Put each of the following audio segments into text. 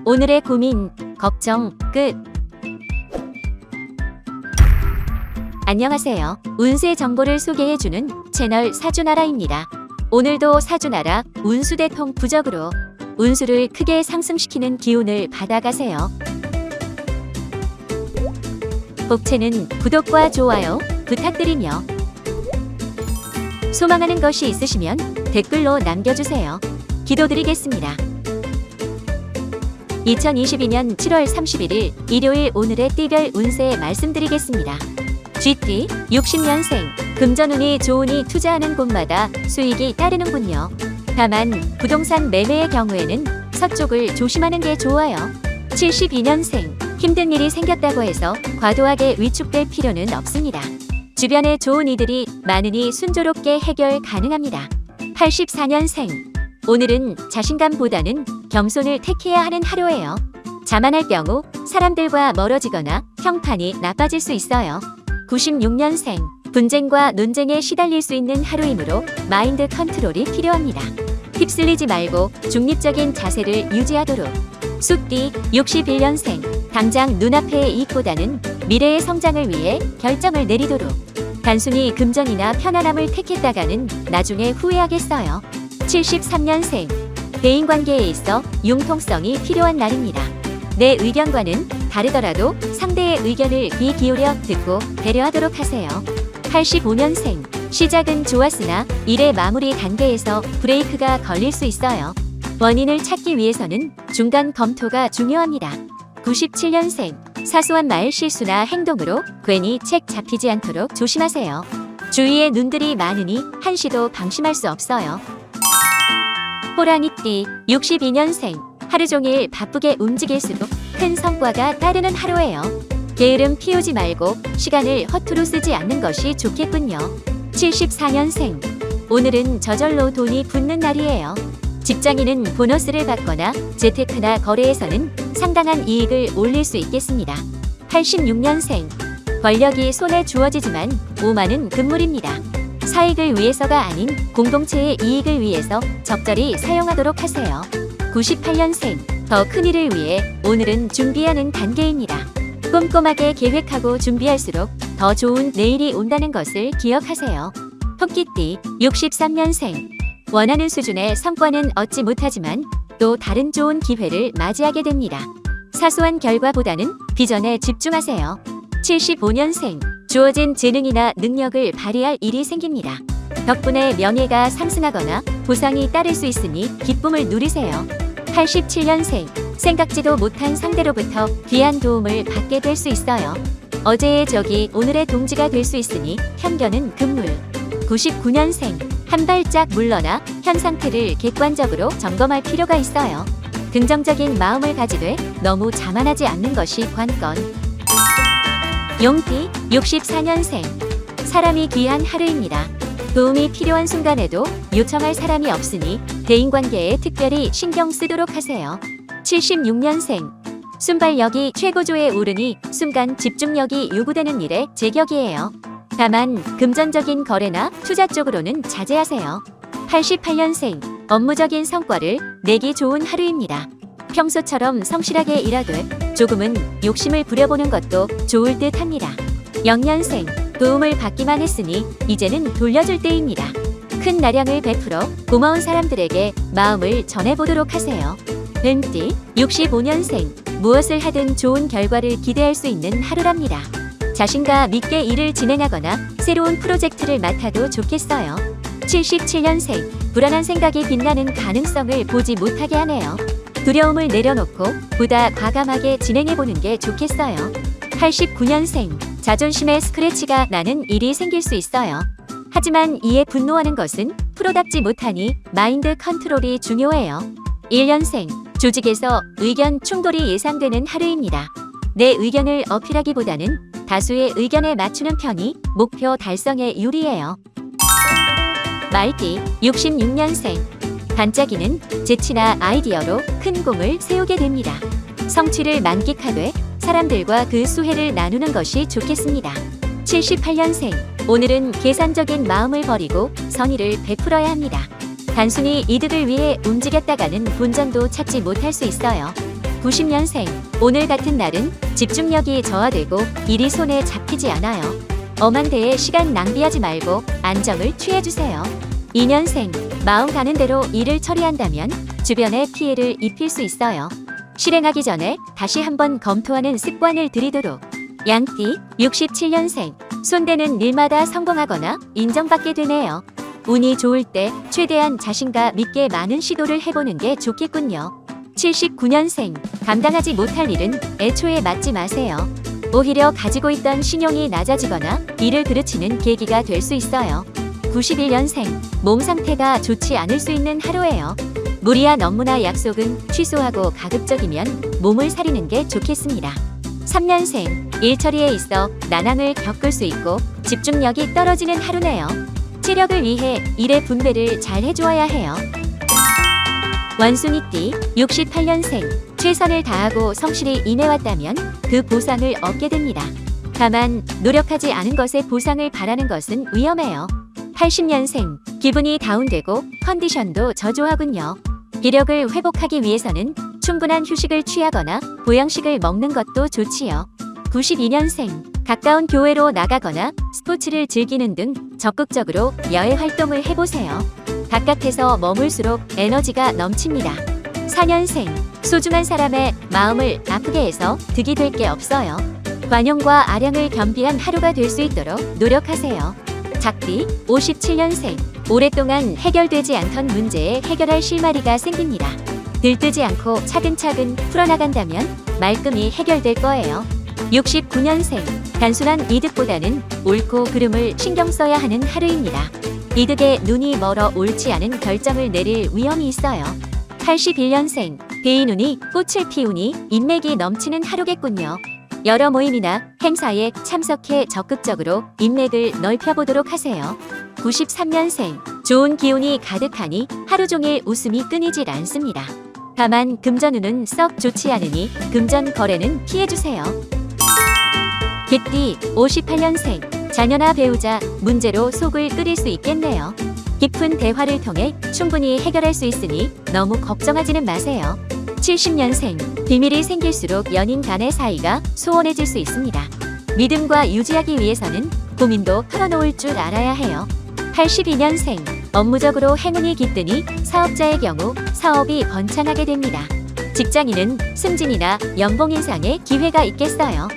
오늘의 고민, 걱정, 끝. 안녕하세요. 운세 정보를 소개해주는 채널 사주나라입니다. 오늘도 사주나라 운수대통 부적으로 운수를 크게 상승시키는 기운을 받아가세요. 복채는 구독과 좋아요 부탁드리며 소망하는 것이 있으시면 댓글로 남겨주세요. 기도드리겠습니다. 2022년 7월 31일 일요일 오늘의 띠별 운세 말씀드리겠습니다. GT 60년생 금전운이 좋으니 투자하는 곳마다 수익이 따르는군요. 다만 부동산 매매의 경우에는 서쪽을 조심하는 게 좋아요. 72년생 힘든 일이 생겼다고 해서 과도하게 위축될 필요는 없습니다. 주변에 좋은 이들이 많으니 순조롭게 해결 가능합니다. 84년생 오늘은 자신감보다는 겸손을 택해야 하는 하루예요. 자만할 경우 사람들과 멀어지거나 평판이 나빠질 수 있어요. 96년생 분쟁과 논쟁에 시달릴 수 있는 하루이므로 마인드 컨트롤이 필요합니다. 휩쓸리지 말고 중립적인 자세를 유지하도록. 숫띠 61년생 당장 눈앞의 이익보다는 미래의 성장을 위해 결정을 내리도록. 단순히 금전이나 편안함을 택했다가는 나중에 후회하겠어요. 73년생 대인관계에 있어 융통성이 필요한 날입니다. 내 의견과는 다르더라도 상대의 의견을 귀 기울여 듣고 배려하도록 하세요. 85년생 시작은 좋았으나 일의 마무리 단계에서 브레이크가 걸릴 수 있어요. 원인을 찾기 위해서는 중간 검토가 중요합니다. 97년생 사소한 말 실수나 행동으로 괜히 책 잡히지 않도록 조심하세요. 주위에 눈들이 많으니 한시도 방심할 수 없어요. 호랑이띠 62년생 하루 종일 바쁘게 움직일수록 큰 성과가 따르는 하루예요. 게으름 피우지 말고 시간을 허투루 쓰지 않는 것이 좋겠군요. 74년생 오늘은 저절로 돈이 붙는 날이에요. 직장인은 보너스를 받거나 재테크나 거래에서는 상당한 이익을 올릴 수 있겠습니다. 86년생 권력이 손에 주어지지만 오만은 금물입니다. 사익을 위해서가 아닌 공동체의 이익을 위해서 적절히 사용하도록 하세요. 98년생 더 큰 일을 위해 오늘은 준비하는 단계입니다. 꼼꼼하게 계획하고 준비할수록 더 좋은 내일이 온다는 것을 기억하세요. 토끼띠 63년생 원하는 수준의 성과는 얻지 못하지만 또 다른 좋은 기회를 맞이하게 됩니다. 사소한 결과보다는 비전에 집중하세요. 75년생 주어진 재능이나 능력을 발휘할 일이 생깁니다. 덕분에 명예가 상승하거나 보상이 따를 수 있으니 기쁨을 누리세요. 87년생 생각지도 못한 상대로부터 귀한 도움을 받게 될 수 있어요. 어제의 적이 오늘의 동지가 될 수 있으니 편견은 금물. 99년생 한 발짝 물러나 현 상태를 객관적으로 점검할 필요가 있어요. 긍정적인 마음을 가지되 너무 자만하지 않는 것이 관건. 용띠 64년생 사람이 귀한 하루입니다. 도움이 필요한 순간에도 요청할 사람이 없으니 대인관계에 특별히 신경 쓰도록 하세요. 76년생 순발력이 최고조에 오르니 순간 집중력이 요구되는 일에 제격이에요. 다만 금전적인 거래나 투자 쪽으로는 자제하세요. 88년생 업무적인 성과를 내기 좋은 하루입니다. 평소처럼 성실하게 일하되 조금은 욕심을 부려보는 것도 좋을 듯 합니다. 0년생 도움을 받기만 했으니 이제는 돌려줄 때입니다. 큰 나량을 베풀어 고마운 사람들에게 마음을 전해보도록 하세요. 뱀띠 65년생 무엇을 하든 좋은 결과를 기대할 수 있는 하루랍니다. 자신과 믿게 일을 진행하거나 새로운 프로젝트를 맡아도 좋겠어요. 77년생 불안한 생각이 빛나는 가능성을 보지 못하게 하네요. 두려움을 내려놓고 보다 과감하게 진행해보는 게 좋겠어요. 89년생 자존심에 스크래치가 나는 일이 생길 수 있어요. 하지만 이에 분노하는 것은 프로답지 못하니 마인드 컨트롤이 중요해요. 1년생 조직에서 의견 충돌이 예상되는 하루입니다. 내 의견을 어필하기보다는 다수의 의견에 맞추는 편이 목표 달성에 유리해요. 말띠 66년생 반짝이는 재치나 아이디어로 큰 공을 세우게 됩니다. 성취를 만끽하되 사람들과 그 수혜를 나누는 것이 좋겠습니다. 78년생 오늘은 계산적인 마음을 버리고 선의를 베풀어야 합니다. 단순히 이득을 위해 움직였다가는 본전도 찾지 못할 수 있어요. 90년생. 오늘 같은 날은 집중력이 저하되고 일이 손에 잡히지 않아요. 엄한 데에 시간 낭비하지 말고 안정을 취해주세요. 2년생. 마음 가는 대로 일을 처리한다면 주변에 피해를 입힐 수 있어요. 실행하기 전에 다시 한번 검토하는 습관을 들이도록. 양띠. 67년생. 손대는 일마다 성공하거나 인정받게 되네요. 운이 좋을 때 최대한 자신감 있게 많은 시도를 해보는 게 좋겠군요. 79년생. 감당하지 못할 일은 애초에 맡지 마세요. 오히려 가지고 있던 신용이 낮아지거나 일을 그르치는 계기가 될 수 있어요. 91년생. 몸 상태가 좋지 않을 수 있는 하루예요. 무리한 업무나 약속은 취소하고 가급적이면 몸을 사리는 게 좋겠습니다. 3년생. 일 처리에 있어 난항을 겪을 수 있고 집중력이 떨어지는 하루네요. 체력을 위해 일의 분배를 잘 해주어야 해요. 원숭이띠. 68년생. 최선을 다하고 성실히 임해왔다면 그 보상을 얻게 됩니다. 다만 노력하지 않은 것에 보상을 바라는 것은 위험해요. 80년생. 기분이 다운되고 컨디션도 저조하군요. 기력을 회복하기 위해서는 충분한 휴식을 취하거나 보양식을 먹는 것도 좋지요. 92년생. 가까운 교회로 나가거나 스포츠를 즐기는 등 적극적으로 야외 활동을 해보세요. 바깥에서 머물수록 에너지가 넘칩니다. 4년생. 소중한 사람의 마음을 아프게 해서 득이 될 게 없어요. 관용과 아량을 겸비한 하루가 될 수 있도록 노력하세요. 작띠. 57년생. 오랫동안 해결되지 않던 문제에 해결할 실마리가 생깁니다. 들뜨지 않고 차근차근 풀어나간다면 말끔히 해결될 거예요. 69년생. 단순한 이득보다는 옳고 그름을 신경 써야 하는 하루입니다. 이득에 눈이 멀어 옳지 않은 결정을 내릴 위험이 있어요. 81년생. 대인운이 꽃을 피우니 인맥이 넘치는 하루겠군요. 여러 모임이나 행사에 참석해 적극적으로 인맥을 넓혀보도록 하세요. 93년생. 좋은 기운이 가득하니 하루 종일 웃음이 끊이질 않습니다. 다만 금전운은 썩 좋지 않으니 금전 거래는 피해주세요. 개띠. 58년생. 자녀나 배우자 문제로 속을 끓일 수 있겠네요. 깊은 대화를 통해 충분히 해결할 수 있으니 너무 걱정하지는 마세요. 70년생. 비밀이 생길수록 연인 간의 사이가 소원해질 수 있습니다. 믿음과 유지하기 위해서는 고민도 털어놓을 줄 알아야 해요. 82년생. 업무적으로 행운이 깃드니 사업자의 경우 사업이 번창하게 됩니다. 직장인은 승진이나 연봉 인상의 기회가 있겠어요.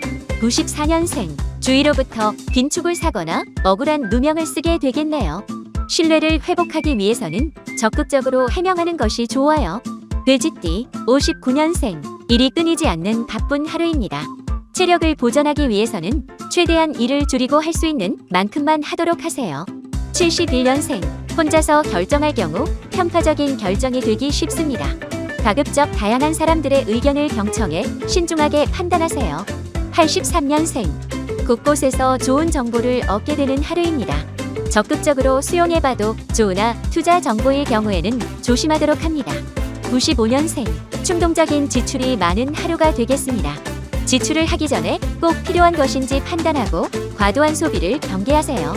94년생. 주위로부터 빈축을 사거나 억울한 누명을 쓰게 되겠네요. 신뢰를 회복하기 위해서는 적극적으로 해명하는 것이 좋아요. 돼지띠. 59년생. 일이 끊이지 않는 바쁜 하루입니다. 체력을 보존하기 위해서는 최대한 일을 줄이고 할 수 있는 만큼만 하도록 하세요. 71년생. 혼자서 결정할 경우 편파적인 결정이 되기 쉽습니다. 가급적 다양한 사람들의 의견을 경청해 신중하게 판단하세요. 83년생. 곳곳에서 좋은 정보를 얻게 되는 하루입니다. 적극적으로 수용해봐도 좋으나 투자 정보의 경우에는 조심하도록 합니다. 95년생. 충동적인 지출이 많은 하루가 되겠습니다. 지출을 하기 전에 꼭 필요한 것인지 판단하고 과도한 소비를 경계하세요.